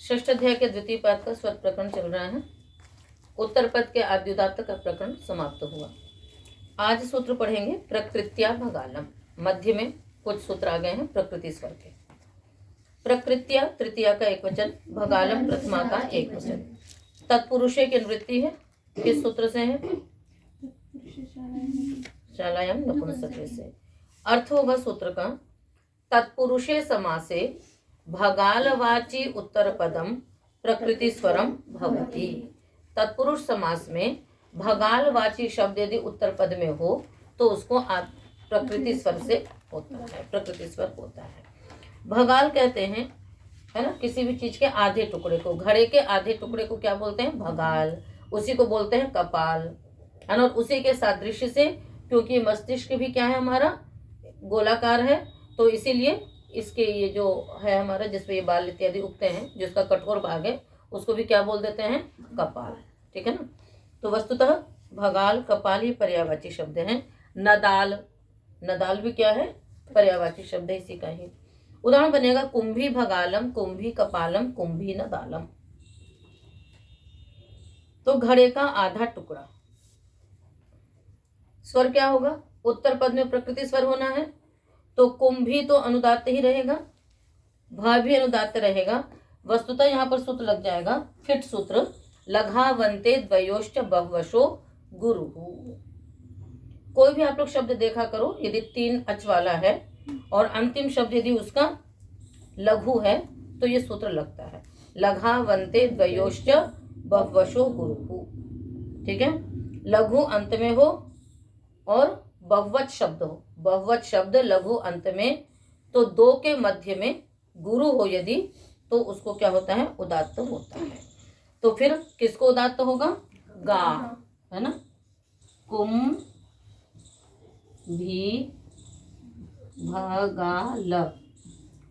षष्ठ अध्याय के द्वितीय पाद का स्वर प्रकरण चल रहा है। उत्तर पद के आद्युदात्त का प्रकरण समाप्त हुआ। आज सूत्र पढ़ेंगे प्रकृत्या भगालम। मध्य में कुछ सूत्र आ गए हैं प्रकृति स्वर के। प्रकृत्या तृतीया का एक वचन, भगालम प्रथमा का एक वचन। तत्पुरुषे की निवृत्ति है, किस सूत्र से है? शालायाम नपुंसकलिंग से। अर्थ होगा सूत्र का, तत्पुरुषे समासे भगालवाची उत्तर पदम प्रकृति स्वरम भवति। तत्पुरुष समास में भगालवाची शब्द यदि उत्तर पद में हो तो उसको प्रकृति स्वर से होता है, प्रकृति स्वर होता है। भगाल कहते हैं, है ना, किसी भी चीज के आधे टुकड़े को, घड़े के आधे टुकड़े को क्या बोलते हैं? भगाल। उसी को बोलते हैं कपाल, है ना। और उसी के सादृश्य से, क्योंकि मस्तिष्क भी क्या है हमारा, गोलाकार है, तो इसीलिए इसके ये जो है हमारा, जिसपे ये बाल इत्यादि उगते हैं, जिसका कठोर भाग है, उसको भी क्या बोल देते हैं? कपाल। ठीक है ना। तो वस्तुतः भगाल कपाल ये पर्यायवाची शब्द हैं। नदाल, नदाल भी क्या है? पर्यायवाची शब्द है, इसी का ही उदाहरण बनेगा कुंभी भगालम, कुंभी कपालम, कुंभी नदालम। तो घड़े का आधा टुकड़ा, स्वर क्या होगा? उत्तर पद में प्रकृति स्वर होना है, तो कुंभी तो अनुदात्त ही रहेगा, भ भी अनुदात्त रहेगा। वस्तुतः यहाँ पर सूत्र लग जाएगा, फिट सूत्र, लघावंते द्वयोश्च बह्वशो गुरु। कोई भी आप लोग शब्द देखा करो, यदि 3 अच वाला है और अंतिम शब्द यदि उसका लघु है तो ये सूत्र लगता है, लघावंते द्वयोश्च बह्वशो गुरु। ठीक है, लघु अंत में हो और बहुवच शब्द हो, बहुवच शब्द लघु अंत में, तो 2 के मध्य में गुरु हो यदि, तो उसको क्या होता है? उदात्त होता है। तो फिर किसको उदात्त होगा? गा, है ना। कुम भी भगाल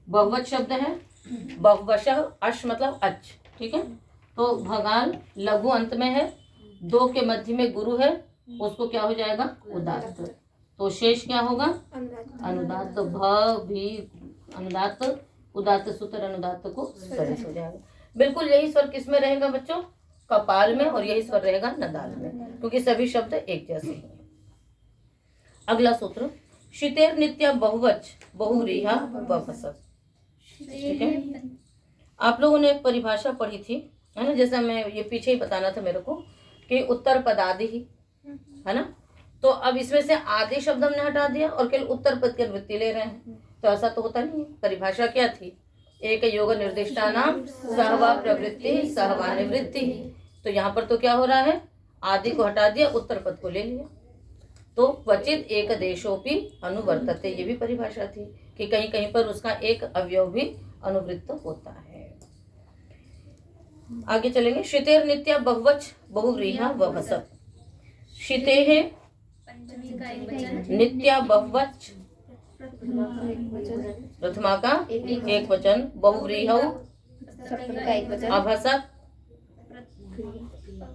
बहुवच शब्द है, बहुवशः अश मतलब अच। ठीक है, तो भगाल लघु अंत में है, 2 के मध्य में गुरु है, उसको क्या हो जाएगा? उदात्त। तो शेष क्या होगा? अनुदात्त। भ भी अनुदात्त, उदात्त सूत्र अनुदात्त को स्वरित हो जाएगा। बिल्कुल यही स्वर किस में रहेगा बच्चों? कपाल में, और यही स्वर रहेगा नदाल में, क्योंकि सभी शब्द एक जैसे ही हैं। अगला सूत्र, शितेर नित्या बहुवच बहुव्रीहा वभसत। ठीक है, आप लोगों ने एक परिभाषा पढ़ी थी, है ना, जैसा मैं ये पीछे ही बताना था मेरे को, कि उत्तर पदादि ही, है ना। तो अब इसमें से आदि शब्द हमने हटा दिया और केवल उत्तर पद की वृत्ति ले रहे हैं, तो ऐसा तो होता नहीं है। परिभाषा क्या थी? एक योग निर्दिष्टानाम सहवा प्रवृत्ति सहवा निवृत्ति। तो यहाँ पर तो क्या हो रहा है? आदि को हटा दिया, उत्तर पद को ले लिया। तो क्वचित एक देशोपि अनुवर्तते, ये भी परिभाषा थी कि कहीं कहीं पर उसका एक अवयव भी अनुवृत्त होता है। आगे चलेंगे, शितेर नित्या बहुवच बहुव्रीहा वभसत। शिते है नित्या बहुवच प्रथमा का एक वचन, बहुव्रीहौ अभसत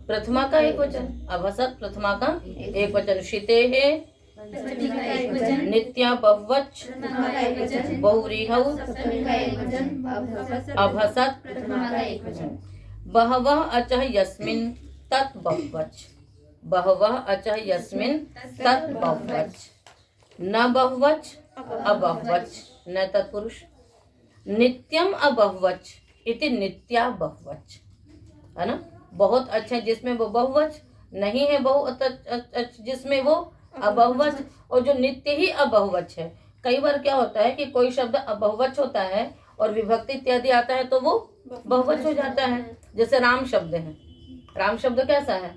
प्रथमा का एक वचन, अभसत प्रथमा का एक वचन। शिते है नित्या बहुवच बहुव्रीहौ अभसत। बहवः अचः यस्मिन् तत् बहुवच, बहवः अचः यस्मिन् तत् बहुवच। न बहुवच अबहुवच न तत्पुरुष। नित्यम अबहुवच इति नित्या बहुवच, है ना। बहुत अच्छा जिसमें वो बहुवच, नहीं है बहु जिसमें वो अबहुवच, और जो नित्य ही अबहुवच है। कई बार क्या होता है कि कोई शब्द अबहुवच होता है और विभक्ति इत्यादि आता है तो वो बहुवच हो जाता है। जैसे राम शब्द है, राम शब्द कैसा है?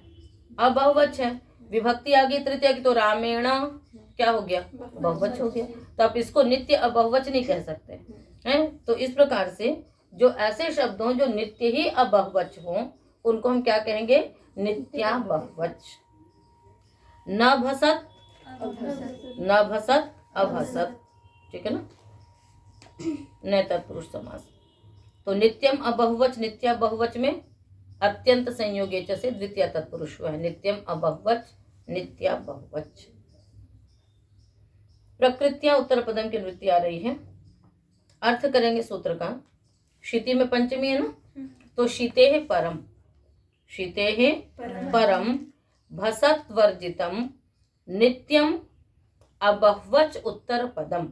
अबहुवच है। विभक्ति आ गई तृतीया की तो रामेण क्या हो गया? बहुवच हो गया। तो आप इसको नित्य अबहुवच नहीं कह सकते हैं। तो इस प्रकार से जो ऐसे शब्द हों जो नित्य ही अबहुवच हों, उनको हम क्या कहेंगे? नित्या बहुवच। न भसत न भसत अभसत। ठीक है ना, न तत्पुरुष समास। तो नित्यम अबहुवच नित्या बहुवच में अत्यंत संयोगे च से द्वितीय तत्पुरुष हुआ है, नित्यम अबहुवच नित्या बहुवच। प्रकृतियां उत्तर पदम की वृत्ति आ रही है। अर्थ करेंगे सूत्र का। शिति में पंचमी है ना, तो शीते परम, शीते परम भसत वर्जितम नित्यम अबह्वच उत्तर पदम।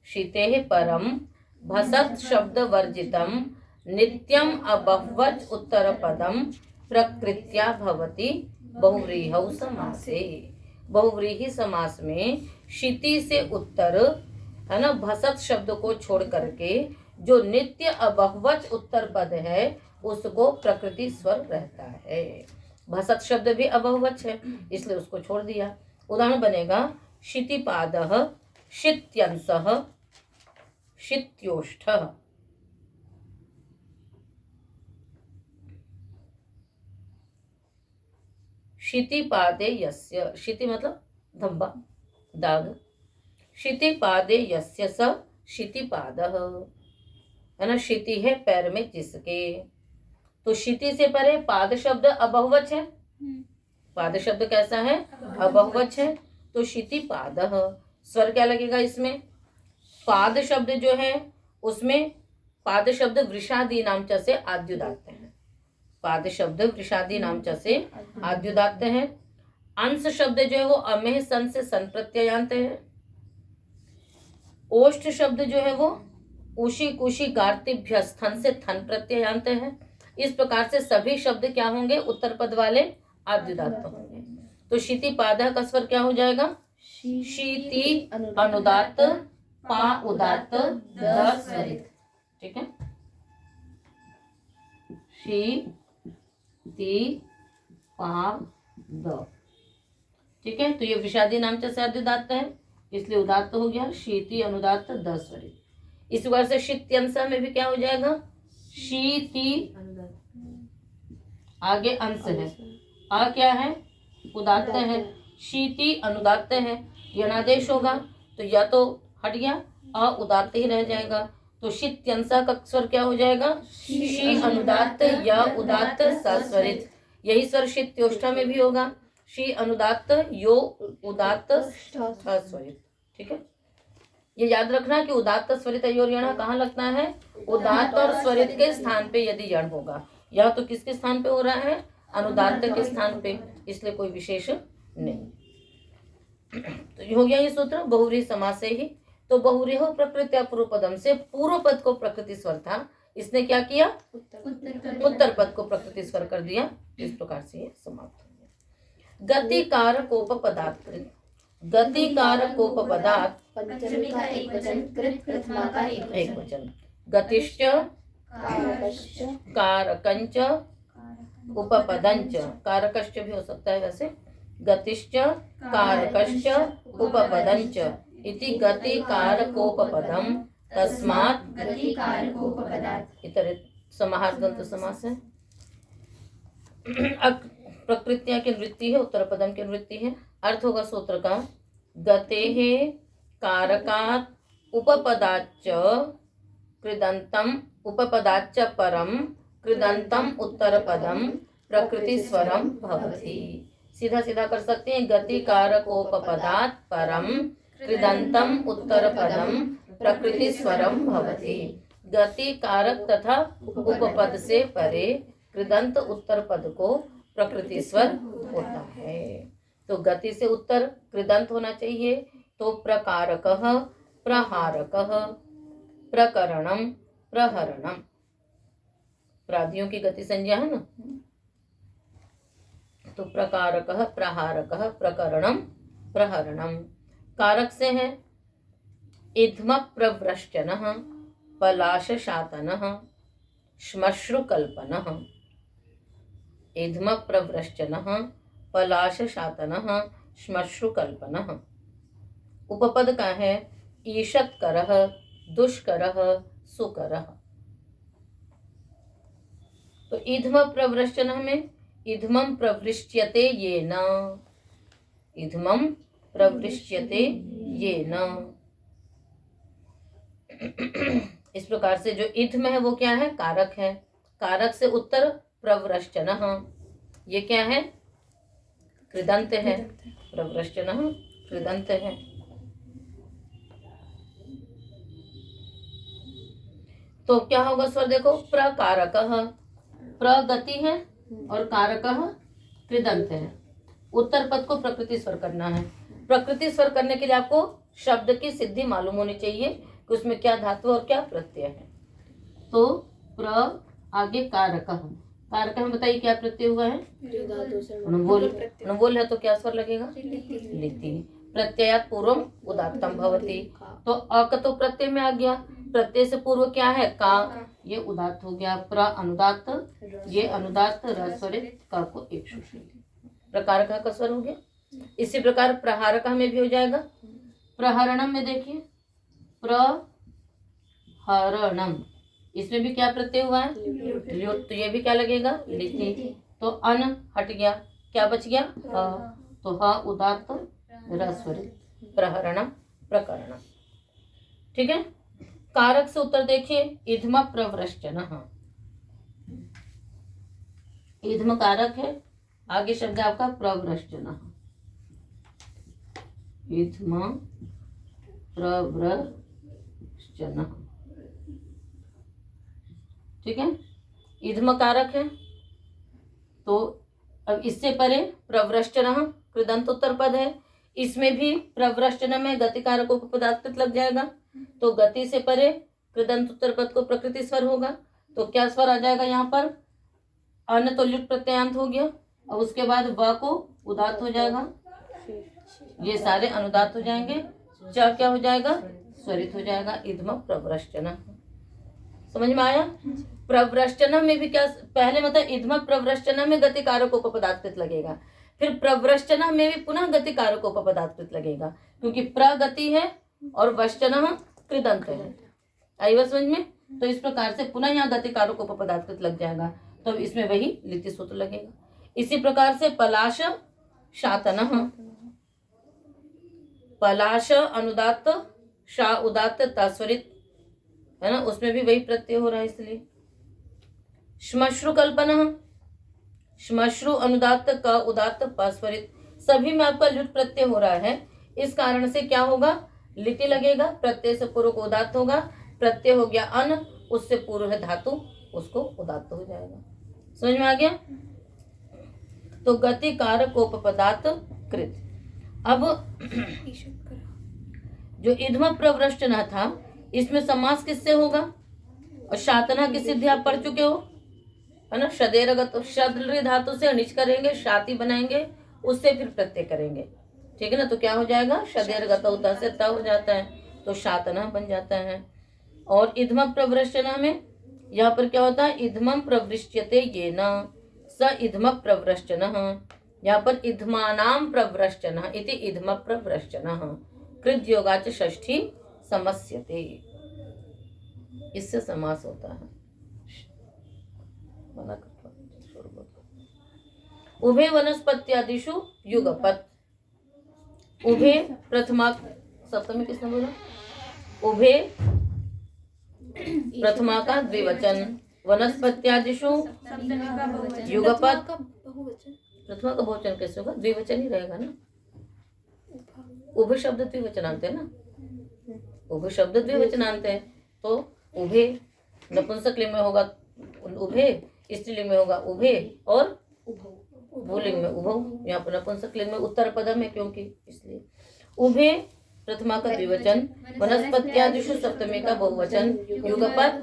शीते परम भसत शब्द वर्जितम नित्यम अबह्वच उत्तर पदम प्रकृत्या भवति बहुव्रीहौ समासे। बहुव्रीहि समास में शीति से उत्तर है ना, भसत शब्द को छोड़ करके जो नित्य अबह्वच उत्तर पद है उसको प्रकृति स्वर रहता है। भसत शब्द भी अबह्वच है इसलिए उसको छोड़ दिया। उदाहरण बनेगा शितिपादः शित्यंसः शित्योष्ठः। शितिपादे यस्य, शिति मतलब धब्बा दाग, शितिपादे यस्य स शितिपादः, है ना, शिति है पैर में जिसके। तो शिति से परे पाद शब्द अबह्वच है, पाद शब्द कैसा है, अबह्वच है। तो शितिपादः स्वर क्या लगेगा इसमें, पाद शब्द जो है उसमें पाद शब्द वृषादि नाम च से आद्युदात्त है, पाद शब्द वृषादि नाम च से आद्युदात्त है। अंश शब्द जो है वो अमेह सन से सन प्रत्ययांत है। ओष्ठ शब्द जो है वो उशी कुशी गार्तिभ्य स्थन से थन प्रत्ययांत है। इस प्रकार से सभी शब्द क्या होंगे, उत्तर पद वाले आद्युदात्त होंगे। तो शितिपादः का स्वर क्या हो जाएगा, शीति अनुदात्त पा उदात्त द स्वरित। ठीक है, शी पा द। ठीक है, तो ये विषादी नाम से आद्युदात्त है इसलिए उदात्त हो गया, शीति अनुदात्त द स्वरित। इस प्रकार से शित्यंसा में भी क्या हो जाएगा, शीति आगे अंश है, आ क्या है, उदात्त है, शीति अनुदात्त है, यनादेश होगा तो या तो हट गया अ उदात्त ही रह जाएगा। तो शित्यंसा का स्वर क्या हो जाएगा, शी अनुदात्त या उदात्त सस्वरित। यही स्वर शित्योष्ठा में भी होगा, शी अनुदात्त यो उदात्त स्वरित। ठीक है, ये याद रखना कि उदात्त स्वरित अयोर यण कहाँ लगता है, उदात्त और स्वरित के स्थान पे यदि यण होगा। यह तो किसके स्थान पे हो रहा है, अनुदात्त के स्थान पे, इसलिए कोई विशेष नहीं। तो ये हो गया ये सूत्र बहुव्रीहि समास से ही। तो बहुव्रीहि प्रकृत्या पूर्व पदम से पूर्व पद को प्रकृति स्वर था, इसने क्या किया, उत्तर पद को प्रकृति स्वर कर दिया। इस प्रकार से ये समाप्त हो गया। गति कारकोप पदार्थ, गति कारकोप पदार्थ पंचमी का एक वचन, कृत प्रथमा का एक वचन। गतिश्च कारकंच उपपदंच, कारकश्च भी हो सकता है वैसे, गतिश्च कारकश्च उपपदंच इति गति कारकोपपदम तस्मात् गति कारकोपपदात्। इतर समाहार दंत समास है। प्रकृतियां की वृत्ति है, उत्तर पदम की वृत्ति है। अर्थ होगा सूत्र का, गतेः कारकात् उपपदाच्च कृदंतम उपपदाच्च परम कृदंतम उत्तर पदम प्रकृति स्वरम भवति। सीधा सीधा कर सकते हैं, गति कारकोपपदात् परम कृदंतम उत्तर पदम प्रकृति स्वरम भवति। गति कारक तथा उपपद से परे कृदंत उत्तर पद को प्रकृति स्वर होता है। तो गति से उत्तर कृदंत होना चाहिए। तो प्रकारकः प्रहारकः प्रकरणम प्रहरणम, प्रादियों की गति संज्ञा है ना। तो प्रकारकः प्रहारकः प्रकरणम प्रहरणम। कारक से है इध्म प्रव्रश्चनः पलाशशातनः श्मश्रुकल्पनः। इध्म प्रव्रश्चनः पलाशशातनः श्मश्रुकल्पनः। उपपद का है ईषत्करः दुष्करः सुकरः। तो इध्म प्रव्रश्चनः में इध्मं प्रवृष्ट्यते येन, इध्मं प्रवृष्ट्यते येन। इस प्रकार से जो इध्म है वो क्या है, कारक है। कारक से उत्तर प्रव्रश्चनः, ये क्या है, कृदंत है। प्रव्रश्चनः कृदंत है। तो क्या होगा स्वर देखो, प्रकारकः, प्रगति है और कारकः कृदंत है। उत्तर पद को प्रकृति स्वर करना है। प्रकृति स्वर करने के लिए आपको शब्द की सिद्धि मालूम होनी चाहिए कि उसमें क्या धातु और क्या प्रत्यय है। तो प्र आगे कारकः, कारकः में बताइए क्या प्रत्यय हुआ है? बोल है तो क्या स्वर लगेगा? लिति। प्रत्ययात पूर्वम उदात्तम भवति। तो अक तो प्रत्यय में आ गया, प्रत्यय से पूर्व क्या है? का, ये उदात्त हो गया। प्र अनुदात्त, ये अनुदात्त, रस्वरित का को एक सुषुप्ति। प्रकार का स्वर हो गया। इसी प्रकार प्रहारक में भी हो जाएगा। प्रहरणम में देखिए प्रहरणम, इसमें भी क्या प्रत्यय हुआ है? ल्युट। तो ये भी क्या लगेगा? लिति। तो अन हट गया, क्या बच गया? ह। तो ह उदात्त रस्वरित। प्रहरणम प्रकरणम। ठीक है। कारक से उत्तर देखिए, इधम प्रवृष्टनः। इधम कारक है, आगे शब्द है आपका प्रवृष्टनः। इधम प्रवृष्टनः। ठीक है। इधम कारक है, तो अब इससे परे प्रवृष्टनः कृदंत उत्तर पद है। इसमें भी प्रवृष्टन में गति कारकों को पदार्थ लग जाएगा। तो गति से परे कृदंत उत्तर पद को प्रकृति स्वर होगा। तो क्या स्वर आ जाएगा यहाँ पर? अन तो ल्युट प्रत्ययांत हो गया, और उसके बाद व को उदात्त हो जाएगा, ये सारे अनुदात हो जाएंगे। च क्या हो जाएगा? स्वरित हो जाएगा। इधम प्रवृष्टन। समझ में आया? प्रवृष्टन में भी क्या? पहले मतलब इधम प्रवृष्टन में गति कारकों को पदार्थ लगेगा, फिर प्रवृष्टन में भी पुनः गति कारकों को पदार्थ लगेगा, क्योंकि प्रगति है और वष्टन कृदंत है। आई बात समझ में? तो इस प्रकार से पुनः यहाँ गति कारकों को पदार्थ लग जाएगा, तो अब इसमें वही लिति सूत्र लगेगा। इसी प्रकार से पलाश शातन, पलाश अनुदात्त, शा उदात्त, तस्वरित है ना, उसमें भी वही प्रत्यय हो रहा है। इसलिए श्मश्रु कल्पना, श्मश्रु अनुदात्त, क उदात्त, पस्वरित, सभी में आपका लुट प्रत्यय हो रहा है। इस कारण से क्या होगा? लिटि लगेगा। प्रत्यय से पूर्व को उदात्त होगा। प्रत्यय हो गया अन, उससे पूर्व है धातु, उसको उदात्त हो जाएगा। समझ में आ गया? तो गति कारक उपपदार्थ कृत। अब जो इधम प्रवृष्टन था, इसमें समास किससे होगा? और शातना की सिद्धि आप पढ़ चुके हो, है ना। शदेरगत, शद्र धातु से अनिच करेंगे, शाति बनाएंगे, उससे फिर प्रत्यय करेंगे। ठीक है ना। तो क्या हो जाएगा? शदेरगत उता से त हो जाता है, तो शातना बन जाता है। और इधम प्रवृष्टन में यहाँ पर क्या होता है? इधमम प्रवृष्यते येन स इधम प्रवृष्टन। यहाँ पर इधमानाम प्रवृष्टन इति इधम प्रवृष्टन। कृत योगाच षष्ठी समस्यते, इससे समास होता है। उभे वनस्पत्यादिषु युगपत्। उभे प्रथमा सप्तमी किसने बोला? उभे प्रथमा का द्विवचन, वनस्पत्यादिषु युगपत्। प्रथमा का बहुवचन कैसे होगा? द्विवचन ही रहेगा ना। उभे शब्द द्विवचनांत है ना, उभे शब्द द्विवचनांत है। तो उभे नपुंसक लिंग में होगा उभे, स्त्रीलिंग में होगा उभे, और भूलिंग में उभौ। यहाँ पर नपुंसक लिंग में उत्तर पदम है क्योंकि, इसलिए उभे प्रथमा का द्विवचन, वनस्पत्यादिषु सप्तमी का बहुवचन, युगपत्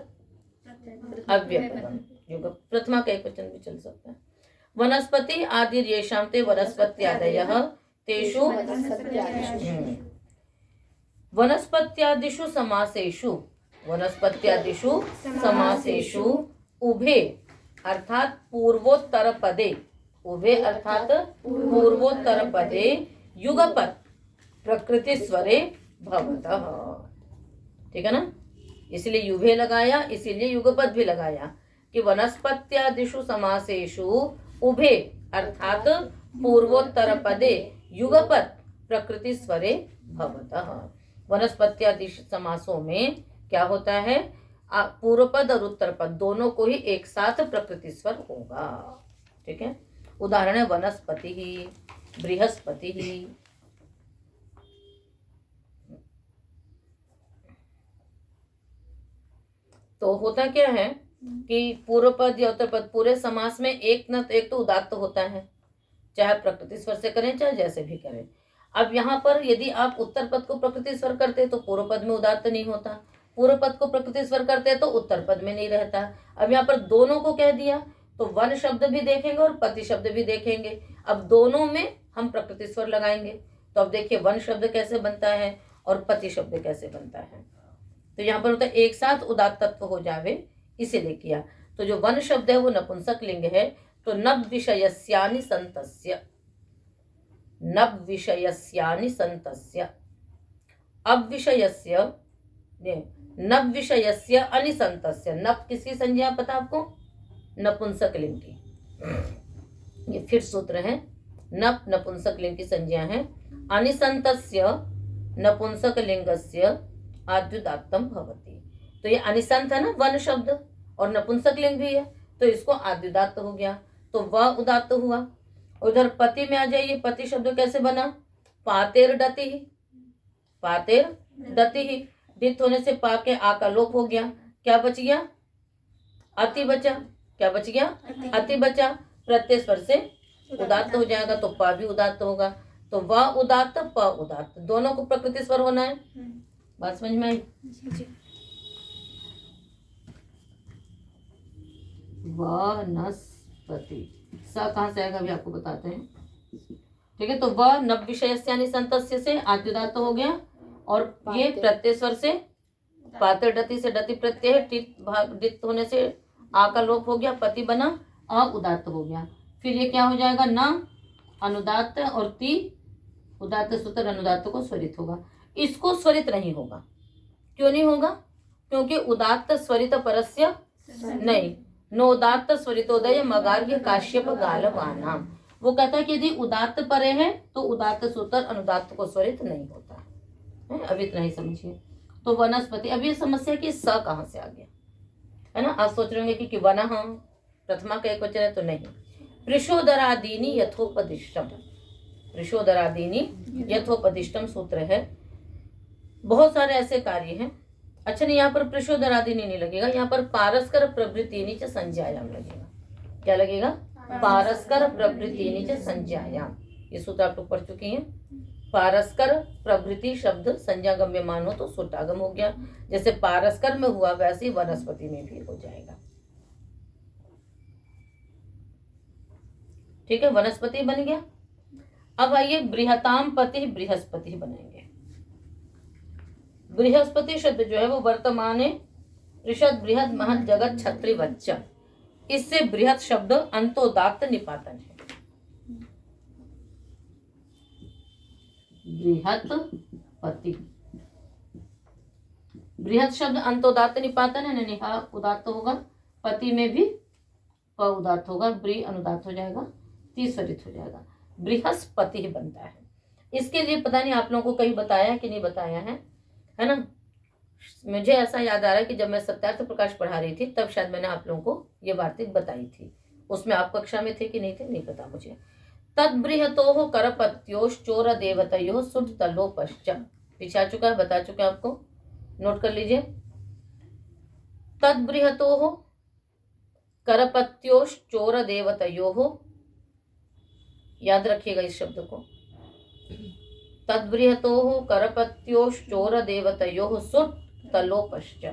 अव्ययपदम। युग प्रथमा का एक वचन भी चल सकता है। वनस्पति आदि येषां ते वनस्पत्यादयः तेषु वनस्पत्यादिषु समासेषु, वनस्पत्यादिषु समासेषु उभे अर्थात पूर्वोत्तर पदे, उभे अर्थात पूर्वोत्तर पदे युगपत् प्रकृति स्वरे भवतः। ठीक है ना। इसलिए युभे लगाया, इसीलिए युगपत् भी लगाया कि वनस्पत्यादिषु समासेषु उभे अर्थात पूर्वोत्तर पदे युगपत् प्रकृति स्वरे भवतः। वनस्पत्यादिश समासों में क्या होता है? पूर्व पद और उत्तर पद दोनों को ही एक साथ प्रकृति स्वर होगा। ठीक है। उदाहरण है वनस्पति ही, बृहस्पति ही। तो होता क्या है कि पूर्व पद या उत्तर पद पूरे समास में एक न तो एक तो उदात्त होता है, चाहे प्रकृति स्वर से करें चाहे जैसे भी करें। अब यहाँ पर यदि आप उत्तर पद को प्रकृति स्वर करते तो पूर्व पद में उदात्त नहीं होता, पूर्व पद को प्रकृति स्वर करते तो उत्तर पद में नहीं रहता। अब यहाँ पर दोनों को कह दिया तो वन शब्द भी देखेंगे और पति शब्द भी देखेंगे। अब दोनों में हम प्रकृति स्वर लगाएंगे तो अब देखिए वन शब्द कैसे बनता है और पति शब्द कैसे बनता है। तो यहाँ पर होता है एक साथ उदात्तत्व हो जावे, इसीलिए किया। तो जो वन शब्द है वो नपुंसक लिंग है, तो नव विषयस्यानि संतस्य, नव विषयस्यानि संतस्य, अब विषयस्य नव विषयस्य अनिसंतस्य। नव किसकी संज्ञा पता आपको? नपुंसक लिंग की। ये फिर सूत्र है, नव नपुंसक लिंग की संज्ञा है। अनिसंतस्य नपुंसक लिंगस्य आद्युदात्तम भवति। तो ये अनिसंत है ना वन शब्द, और नपुंसक लिंग भी है, तो इसको आद्युदात्त हो गया, तो वह उदात्त हुआ। उधर पति में आ जाइए, पति शब्द कैसे बना? पातेर डति ही, पातेर डति ही। डित होने से पा के आ का लोप हो गया, क्या बच गया? अति बचा। क्या बच गया? अति बचा। प्रत्यय स्वर से उदात्त हो जाएगा तो प भी उदात्त होगा, तो व उदात्त प उदात्त, दोनों को प्रकृति स्वर होना है। बात समझ में आई? वनस्पति स कहाँ से आएगा अभी आपको बताते हैं। ठीक है, तो वह नव विषयस्यानि संतस्य से आद्युदात्त हो गया, और ये प्रत्यय स्वर से पातर डति से डति प्रत्यय डित होने से आ का लोप हो गया, पति बना, अ उदात्त हो गया। फिर ये क्या हो जाएगा? न अनुदात्त और ती उदात्त सूत्र अनुदात्त को स्वरित होगा। इसको स्वरित नहीं होगा। क्यों नहीं होगा? क्योंकि उदात्त स्वरित परस्य नहीं, नोदात्त स्वरितोदय मगार्घ्य काश्यप गालवानाम। वो कहता है कि यदि उदात्त परे है तो उदात्त सूत्र अनुदात्त को स्वरित नहीं होता है। अभी इतना ही समझिए। तो वनस्पति, अब ये समस्या कि स कहाँ से आ गया है ना। आप सोच रहे होंगे कि वनः प्रथमा का एक वचन है, तो नहीं। पृषोदरादीनि यथोपदिष्टम, पृषोदरादीनि यथोपदिष्टम सूत्र है। बहुत सारे ऐसे कार्य हैं। अच्छा नहीं, यहाँ पर पृषोदरादीनि नहीं लगेगा, यहाँ पर पारस्कर प्रभृतिनि च संज्ञायाम लगेगा। क्या लगेगा? पारस्कर प्रभृतिनि च संज्ञायाम। ये सूत्र आप लोग पढ़ चुके हैं। पारस्कर प्रभृति शब्द संज्ञागम्यमान हो तो सुटागम हो गया, जैसे पारस्कर में हुआ वैसे ही वनस्पति में भी हो जाएगा। ठीक है, वनस्पति बन गया। अब आइए बृहताम पति बृहस्पति बनाएंगे। बृहस्पति शब्द जो है वो वर्तमान ऋषद बृहद महत जगत छत्री वच्च, इससे बृहद शब्द अंतोदात्त निपातन है। बृहत पति, बृहद शब्द अंतोदात्त निपातन है, निहा उदात्त होगा, पति में भी प उदात्त होगा, ब्री अनुदात्त हो जाएगा, तीसरित हो जाएगा, बृहस्पति बनता है। इसके लिए पता नहीं आप लोगों को कहीं बताया कि नहीं बताया है ना। मुझे ऐसा याद आ रहा है कि जब मैं सत्यार्थ प्रकाश पढ़ा रही थी तब शायद मैंने आप लोगों को ये वार्तिक बताई थी। उसमें आप कक्षा में थे कि नहीं थे नहीं पता मुझे। तद्बृहतो करपत्योश्चोर देवतयो सुट तलोपश्च, पीछे आ चुका है, बता चुका है आपको, नोट कर लीजिए। तद्बृहतो करपत्योश्चोर देवतयो, याद रखिएगा इस शब्द को। तद्बृहतो करपत्योश्चोर देवतयो सुट तलोपश्च,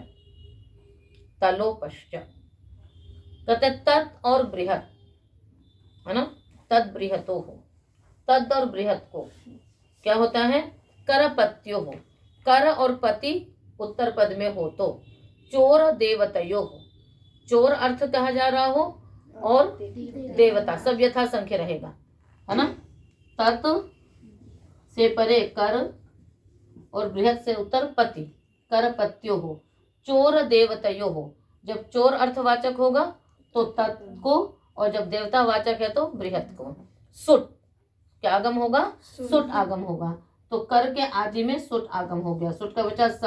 तलोपश्च कहते तत् और बृहत है ना। तद बृहतो हो, तद और बृहत को क्या होता है? करपत्यो हो, कर और पति उत्तर पद में हो तो चोर देवतयो हो, चोर अर्थ कहा जा रहा हो और देवता सब यथा संख्य रहेगा है ना। तत् से परे कर और बृहत से उत्तर पति, करपत्यो हो, चोर देवतयो हो। जब चोर अर्थवाचक होगा तो तत् को, और जब देवता वाचक है तो बृहत को। सुट क्या आगम होगा? सुट आगम होगा। तो कर के आदि में सुट आगम हो गया, सुट का बचा स,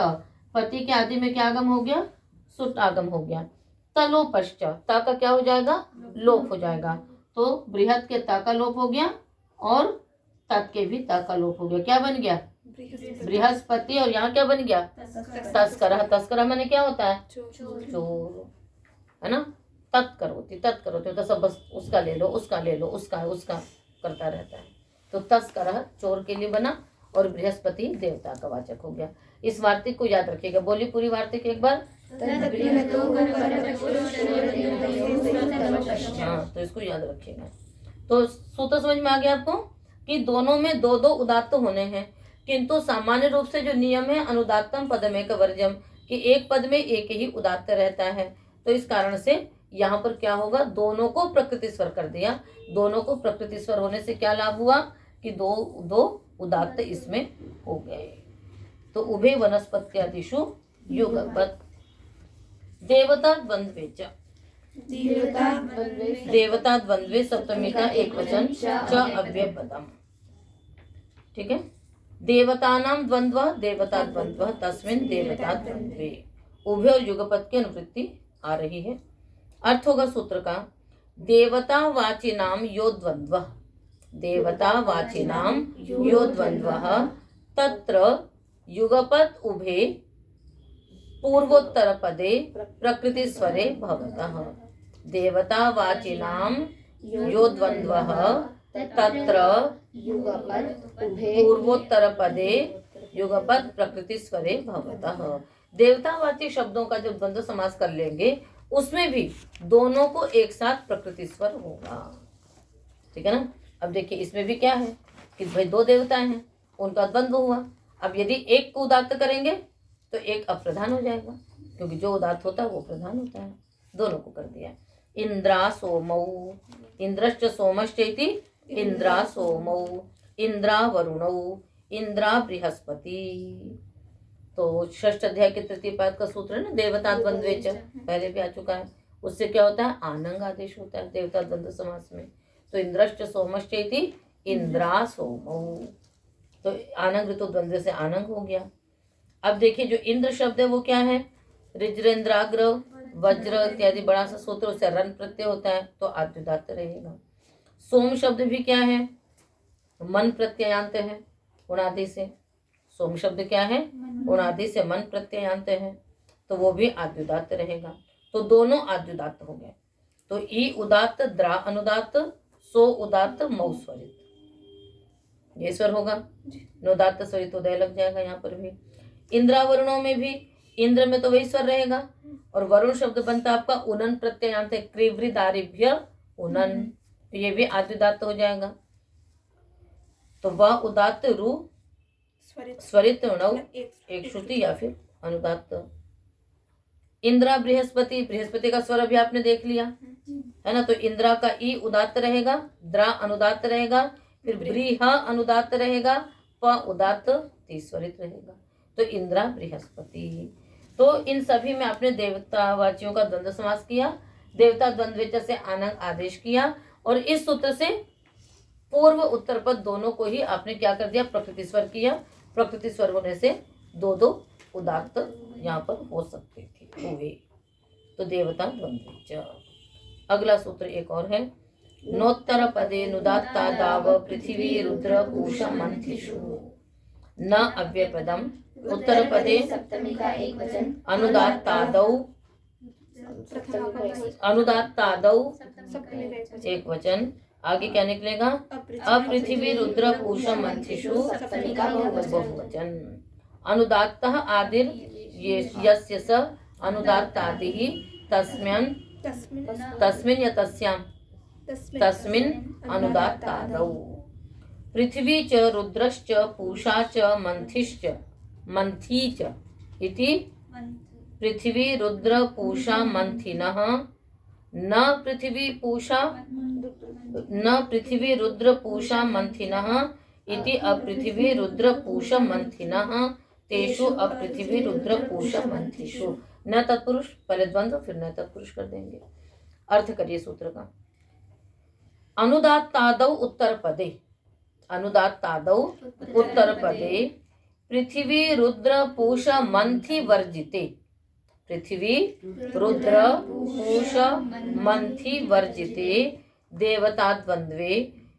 पति के आदि में क्या आगम हो गया? सुट आगम हो गया। तलोपश्च, ता का क्या हो जाएगा? लोप हो जाएगा। तो बृहत के ता का लोप हो गया और तत् के भी ता का लोप हो गया। क्या बन गया? बृहस्पति। और यहाँ क्या बन गया? तस्करा। तस्करा माने क्या होता है? चोर। है ना, तत्करोति तो सब बस उसका ले लो, उसका ले लो, उसका करता रहता है। तो तस्करः चोर के लिए बना और बृहस्पति देवता का वाचक हो गया। इस वार्तिक को याद रखिएगा। बोली पूरी वार्तिक एक बार। हाँ, तो इसको याद रखिएगा। तो सूत्र समझ में आ गया आपको कि दोनों में दो दो उदात्त होने हैं, किंतु सामान्य रूप से जो नियम है अनुदात्तम पदमेक वर्ज्यम, कि एक पद में एक ही उदात्त रहता है। तो इस कारण से यहाँ पर क्या होगा, दोनों को प्रकृति स्वर कर दिया। दोनों को प्रकृति स्वर होने से क्या लाभ हुआ कि दो दो उदात्त इसमें हो गए। तो उभे वनस्पत्यादिषु युगपत्। देवता द्वंद्वे च, देवता द्वंद्वे सप्तमी का एक वचन च अव्ययपदम। ठीक है, देवतानां द्वंद्व देवता द्वंद्व तस्मिन् देवता द्वंद्वे। उभय और युगपद की अनुवृत्ति आ रही है। अर्थ होगा सूत्र का, देवता वाचिनाम यो द्वंद्व, देवता वाचिनाम यो द्वंद्व तत्र युगपद उभे पूर्वोत्तर पदे प्रकृति स्वरे भवतः। देवता वाचिनाम यो द्वंद्व तत्र युगपत् उभे पूर्वोत्तर पदे युगपद प्रकृति स्वरे भवतः। देवतावाची शब्दों का जब द्वंद्व समास कर लेंगे उसमें भी दोनों को एक साथ प्रकृति स्वर होगा। ठीक है ना। अब देखिए इसमें भी क्या है कि भाई दो देवताएं हैं, उनका द्वंद्व हुआ। अब यदि एक को उदात्त करेंगे तो एक अप्रधान हो जाएगा, क्योंकि जो उदात्त होता है वो प्रधान होता है। दोनों को कर दिया। इंद्रा सोमौ, इंद्रश्च सोमश्चैति इंद्रा सोमौ, इंद्रा वरुणौ, इंद्रा बृहस्पति। तो षष्ठ अध्याय के तृतीय पाद का सूत्र है ना, देवता द्वंद्वे च, पहले भी आ चुका है। उससे क्या होता है, आनंग आदेश होता है देवता द्वंद्व समास में। तो इंद्रश्च सोमश्चैति इंद्रा सोमौ, तो आनंग ऋतु द्वंद्व से आनंग हो गया। अब देखिए जो इंद्र शब्द है वो क्या है, ऋज्रेंद्राग्र वज्र इत्यादि बड़ा सा सूत्र, उससे रन प्रत्यय होता है तो आद्युदात्त रहेगा। सोम शब्द भी क्या है, मन प्रत्ययांत है उणादि से। सोम शब्द क्या है, उणादि से मन प्रत्ययांत है, तो वो भी आद्युदात्त रहेगा। तो दोनों आद्युदात्त हो गए। तो ई उदात्त द्रा अनुदात्त, सो उदात्त मऊ स्वरित, ये स्वर होगा। नोदात्त स्वरित उदय लग जाएगा यहाँ पर भी। इंद्रावरुणों में भी इंद्र में तो वही स्वर रहेगा, और वरुण शब्द बनता आपका उनन प्रत्ययांत है, क्रीवृदारिभ्य उनन, तो ये भी आद्युदात्त हो जाएगा। तो वह उदात्त रू स्वरित णौ एक श्रुति या फिर अनुदात्त। इंद्रा बृहस्पति, बृहस्पति का स्वर अभी आपने देख लिया है ना। तो इंद्रा का ई उदात्त रहेगा, द्रा अनुदात्त रहेगा, फिर बृह अनुदात्त रहेगा, प उदात्त तीस्वरित रहेगा। तो इंद्रा बृहस्पति। तो इन सभी में आपने देवतावाचियों का द्वंद्व समास किया, देवता द्वंद्व से आनंद आदेश किया, और इस सूत्र से पूर्व उत्तर पद दोनों को ही आपने क्या कर दिया, प्रकृति स्वर किया। प्रकृति स्वर होने से दो दो उदात्त यहाँ पर हो सकते थे, हुए। तो देवता द्वंद्व। अगला सूत्र एक और है, नोत्तर पदे नुदात्ता दाव पृथ्वी रुद्र पूषा मंथिषु न अव्ययपदम। उत्तर पदे सप्तमी का एक वचन अनुदात्तादौ, अनुदात्तादौ एक वचन। आगे क्या निकलेगा, अपृथ्वी रुद्र पूषा मंथिषु सप्तमी का बहुवचन। अनुदात्तः आदिर यस्य स अनुदात्तादिः तस्मिन् तस्मिन् या तस्यां तस्मिन् अनुदात्तादौ। पृथ्वी च रुद्रश्च पूषा च मंथिश्च मंथी च इति पृथ्वी रुद्र पूषा मंथिनः न पृथ्वी रुद्र पूषा मंथिनः इति अपृथ्वी रुद्र पूषा मंथिनः तेषु अपृथ्वी रुद्र पूषा मंथिषु। न तत्पुरुष, पहले द्वंद्व फिर न तत्पुरुष कर देंगे। अर्थ करिए सूत्र का, अनुदात्तादौ उत्तर पदे, अनुदात्तादौ उत्तर पदे पृथ्वी रुद्र पूषा मंथि वर्जिते, पृथ्वी रुद्र पूषा मंथि वर्जिते देवता द्वंद्वे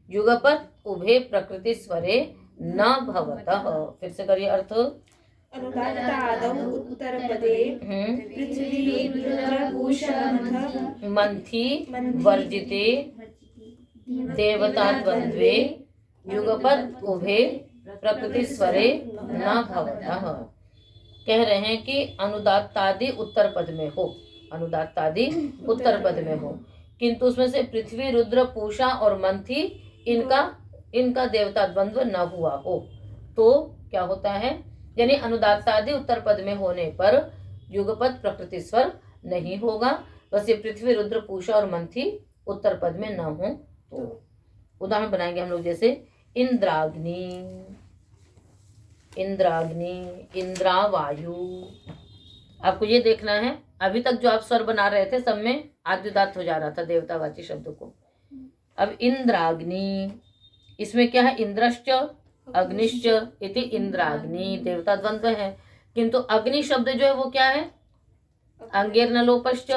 युगपत् उभे प्रकृति स्वरे न भवतः। फिर से करिए अर्थ, अनुदात्तादौ उत्तरपदे पृथ्वी रुद्रपूषमथ मंथी वर्जिते देवता द्वंद्वे युगपद उभे प्रकृति स्वरे न भवतः। कह रहे हैं कि अनुदात्तादि उत्तर पद में हो, अनुदात्तादि उत्तर पद में हो, किंतु उसमें से पृथ्वी रुद्र पूषा और मंथी इनका देवता द्वंद्व न हुआ हो तो क्या होता है, यानी अनुदात्तादि उत्तर पद में होने पर युगपद प्रकृति स्वर नहीं होगा। बस ये पृथ्वी रुद्र पूषा और मंथी उत्तर पद में न हो तो उदाहरण बनाएंगे हम लोग, जैसे इंद्राग्नि, इंद्राग्नि, इंद्रावायु। आपको ये देखना है, अभी तक जो आप स्वर बना रहे थे सब में आद्युदात हो जा रहा था देवतावाची शब्द को। अब इंद्राग्नि, इसमें क्या है, इंद्रश्च अग्निश्च इति इंद्राग्नि, देवता द्वंद्व है, किंतु अग्नि शब्द जो है वो क्या है, अंगेर न लोपश्च,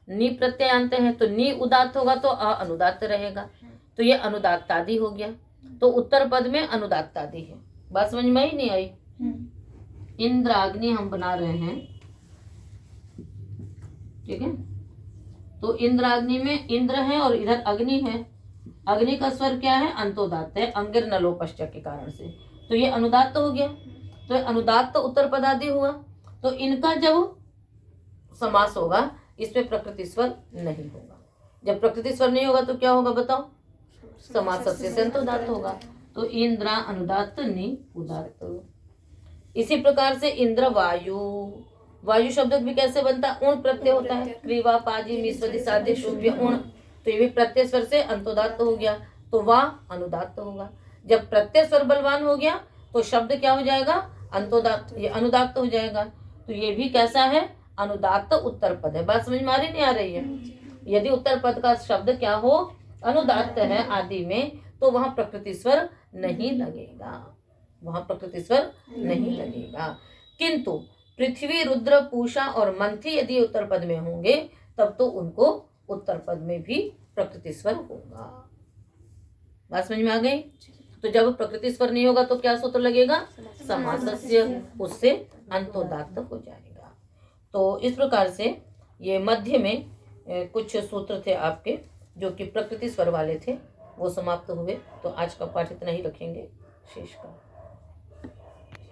नी प्रत्ययांत है, तो नी उदात्त होगा तो अ अनुदात्त रहेगा, तो ये अनुदात्तादि हो गया। तो उत्तर पद में अनुदात्तादि है। बात समझ में ही नहीं आई। इंद्राग्नि हम बना रहे हैं, ठीक है। तो इंद्राग्नि में इंद्र है और इधर अग्नि है। अग्नि का स्वर क्या है, अंतोदात्त है, अंगिर नलोपश्च के कारण से, तो ये अनुदात्त हो गया। तो ये अनुदात्त उत्तर पदादि हुआ। तो इनका जब समास होगा इसमें प्रकृति स्वर नहीं होगा। जब प्रकृति स्वर नहीं होगा तो क्या होगा बताओ, समास से अंतोदात्त होगा। तो इंद्रा अनुदात्त नि उदात्त। इसी प्रकार से इंद्र वायु, वायु शब्द भी कैसे बनता है, ऊण प्रत्यय होता है, क्रीवा पाजी मिस्वदी साध्य शुभ्य ऊण, तो ये भी प्रत्यय स्वर से अंतोदात्त हो गया, तो वह अनुदात्त होगा। जब प्रत्यय स्वर बलवान हो गया तो शब्द क्या हो जाएगा, अंतोदात्त, ये अनुदात्त हो जाएगा। तो ये भी कैसा है, अनुदात्त उत्तर पद है। बात समझ में आ रही नहीं आ रही है। यदि उत्तर पद का शब्द क्या हो, अनुदात्त है आदि में, तो वहां प्रकृति स्वर नहीं लगेगा, वहां प्रकृति स्वर नहीं लगेगा। किंतु पृथ्वी रुद्र पूषा और मंथी यदि उत्तर पद में होंगे तब तो उनको उत्तर पद में भी प्रकृति स्वर होगा। बात समझ में आ गई। तो जब प्रकृति स्वर नहीं होगा तो क्या सूत्र लगेगा, समासस्य, उससे अंतोदात्त हो जाएगा। तो इस प्रकार से ये मध्य में कुछ सूत्र थे आपके जो कि प्रकृति स्वर वाले थे, वो समाप्त हुए। तो आज का पाठ इतना ही रखेंगे, शेष का